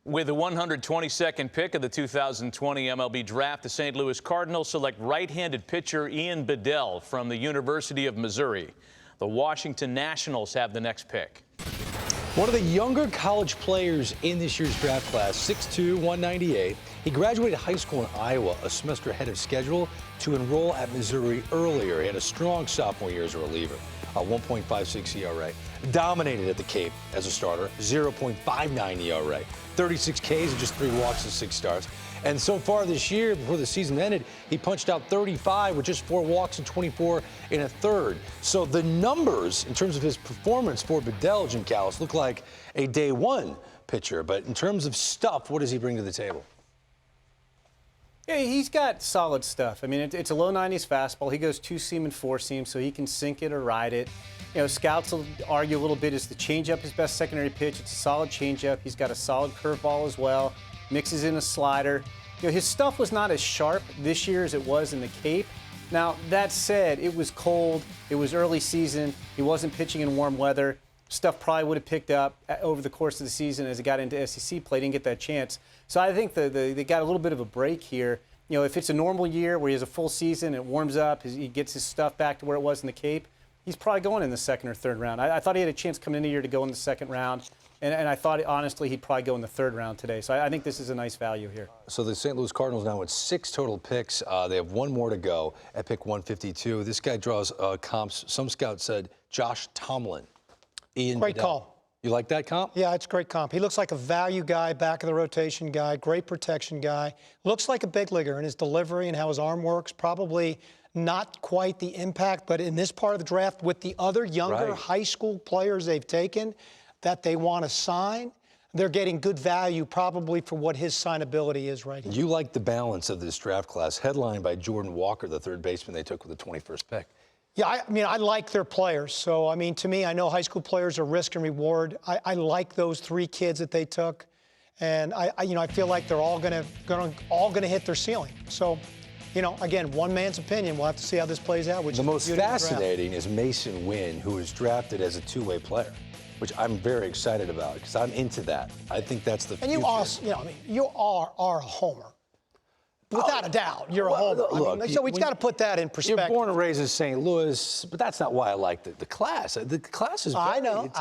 With the 122nd pick of the 2020 MLB Draft, the St. Louis Cardinals select right-handed pitcher Ian Bedell from the University of Missouri. The Washington Nationals have the next pick. One of the younger college players in this year's draft class, 6'2", 198. He graduated high school in Iowa a semester ahead of schedule to enroll at Missouri earlier. He had a strong sophomore year as a reliever, a 1.56 ERA. Dominated at the Cape as a starter, 0.59 ERA. 36 Ks and just 3 walks and 6 starts. And so far this year, before the season ended, he punched out 35 with just 4 walks and 24 in a third. So the numbers in terms of his performance for Bedell, Jim Callis, look like a day one pitcher. But in terms of stuff, what does he bring to the table? Yeah, he's got solid stuff. I mean, it's a low 90s fastball. He goes 2-seam and 4-seam, so he can sink it or ride it. You know, scouts will argue a little bit, is the changeup his best secondary pitch? It's a solid changeup. He's got a solid curveball as well. Mixes in a slider. You know, his stuff was not as sharp this year as it was in the Cape. Now, that said, it was cold. It was early season. He wasn't pitching in warm weather. Stuff probably would have picked up over the course of the season as he got into SEC play. Didn't get that chance. So I think they got a little bit of a break here. You know, if it's a normal year where he has a full season, it warms up, he gets his stuff back to where it was in the Cape, he's probably going in the second or third round. I thought he had a chance coming into the year to go in the second round, and I thought, honestly, he'd probably go in the third round today. So I think this is a nice value here. So the St. Louis Cardinals now with 6 total picks. They have 1 more to go at pick 152. This guy draws comps. Some scouts said Josh Tomlin. Ian Great Bedell. call. You like that comp? Yeah, it's a great comp. He looks like a value guy, back of the rotation guy, great protection guy. Looks like a big leaguer in his delivery and how his arm works. Probably not quite the impact, but in this part of the draft with the other younger high school players they've taken that they want to sign, they're getting good value probably for what his signability is right here. You like the balance of this draft class, headlined by Jordan Walker, the third baseman they took with the 21st pick. Yeah, I mean, I like their players. So, I mean, to me, I know high school players are risk and reward. I like those 3 kids that they took, and I feel like they're all gonna hit their ceiling. So, you know, again, one man's opinion. We'll have to see how this plays out. The most fascinating is Mason Wynn, who was drafted as a 2-way player, which I'm very excited about because I'm into that. I think that's the future. And you also, you know, I mean, you are a homer. Without a doubt, you're a homer. Look, I mean, so we've got to put that in perspective. You're born and raised in St. Louis, but that's not why I like the class. The class is great. I know.